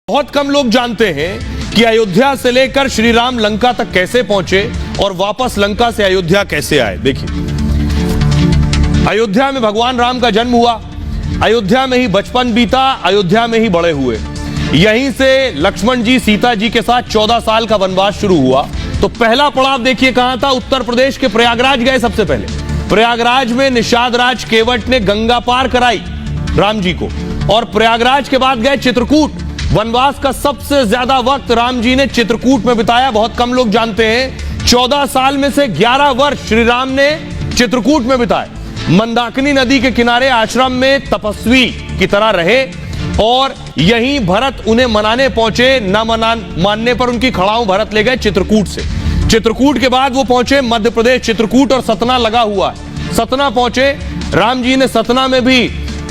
बहुत कम लोग जानते हैं कि अयोध्या से लेकर श्री राम लंका तक कैसे पहुंचे और वापस लंका से अयोध्या कैसे आए। देखिए, अयोध्या में भगवान राम का जन्म हुआ, अयोध्या में ही बचपन बीता, अयोध्या में ही बड़े हुए। यहीं से लक्ष्मण जी सीता जी के साथ 14 साल का वनवास शुरू हुआ। तो पहला पड़ाव देखिए कहां था, उत्तर प्रदेश के प्रयागराज गए। सबसे पहले प्रयागराज में निषाद राज केवट ने गंगा पार कराई राम जी को, और प्रयागराज के बाद गए चित्रकूट। वनवास का सबसे ज्यादा वक्त राम जी ने चित्रकूट में बिताया। बहुत कम लोग जानते हैं 14 साल में से 11 वर्ष श्री राम ने चित्रकूट में बिताए। मंदाकिनी नदी के किनारे आश्रम में तपस्वी की तरह रहे और यहीं भरत उन्हें मनाने पहुंचे। न मानने पर उनकी खड़ाऊ भरत ले गए चित्रकूट से। चित्रकूट के बाद वो पहुंचे मध्य प्रदेश। चित्रकूट और सतना लगा हुआ है, सतना पहुंचे। राम जी ने सतना में भी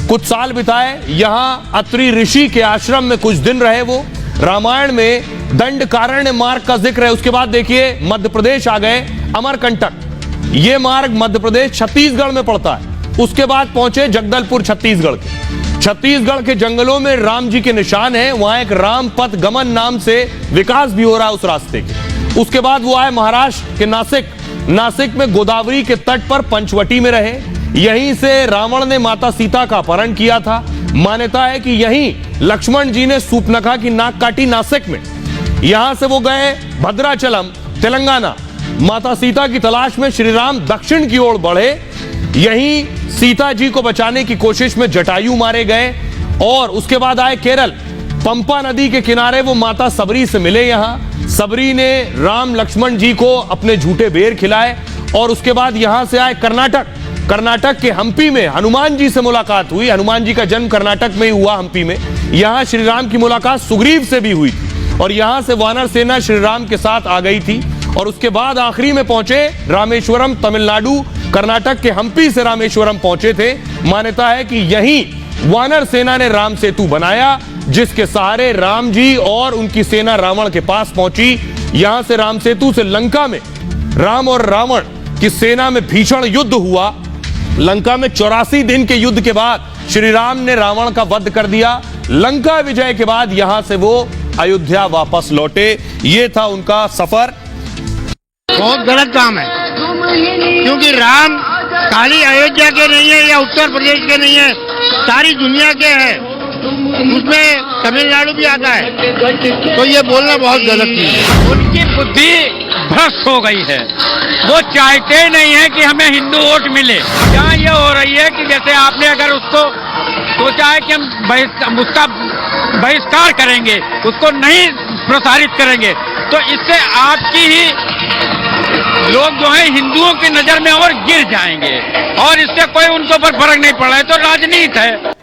कुछ साल बिताए। यहां अत्रि ऋषि के आश्रम में कुछ दिन रहे। वो रामायण में दंडकारण्य मार्ग का जिक्र है। उसके बाद देखिए मध्य प्रदेश आ गए, अमरकंटक। ये मार्ग मध्य प्रदेश छत्तीसगढ़ में पड़ता है। उसके बाद पहुंचे जगदलपुर छत्तीसगढ़ के। छत्तीसगढ़ के जंगलों में राम जी के निशान है। वहां एक राम पथ गमन नाम से विकास भी हो रहा है उस रास्ते के। उसके बाद वो आए महाराष्ट्र के नासिक में गोदावरी के तट पर पंचवटी में रहे। यहीं से रावण ने माता सीता का अपहरण किया था। मान्यता है कि यहीं लक्ष्मण जी ने सूपनखा की नाक काटी नासिक में। यहां से वो गए भद्राचलम तेलंगाना। माता सीता की तलाश में श्री राम दक्षिण की ओर बढ़े। यहीं सीता जी को बचाने की कोशिश में जटायु मारे गए। और उसके बाद आए केरल, पंपा नदी के किनारे वो माता सबरी से मिले। यहां सबरी ने राम लक्ष्मण जी को अपने झूठे बेर खिलाए। और उसके बाद यहां से आए कर्नाटक के हम्पी में हनुमान जी से मुलाकात हुई। हनुमान जी का जन्म कर्नाटक में ही हुआ, हम्पी में। यहां श्री राम की मुलाकात सुग्रीव से भी हुई और यहां से वानर सेना श्री राम के साथ आ गई थी। और उसके बाद आखिरी में पहुंचे रामेश्वरम, तमिलनाडु। कर्नाटक के हम्पी से रामेश्वरम पहुंचे थे। मान्यता है कि यहीं वानर सेना ने राम सेतु बनाया, जिसके सहारे राम जी और उनकी सेना रावण के पास पहुंची। यहां से राम सेतु से लंका में राम और रावण की सेना में भीषण युद्ध हुआ। लंका में 84 दिन के युद्ध के बाद श्री राम ने रावण का वध कर दिया। लंका विजय के बाद यहां से वो अयोध्या वापस लौटे। ये था उनका सफर। बहुत गलत काम है, क्योंकि राम खाली अयोध्या के नहीं है या उत्तर प्रदेश के नहीं है, सारी दुनिया के है। उसमें तमिलनाडु भी आता है, तो ये बोलना बहुत गलत है। उनकी बुद्धि भ्रष्ट हो गई है। वो चाहते नहीं है कि हमें हिंदू वोट मिले। यहाँ ये हो रही है कि जैसे आपने अगर उसको सोचा है कि हम उसका बहिष्कार करेंगे, उसको नहीं प्रसारित करेंगे, तो इससे आपकी ही लोग जो है हिंदुओं की नजर में और गिर जाएंगे। और इससे कोई उनके ऊपर फर्क नहीं पड़ रहा है। तो राजनीति है।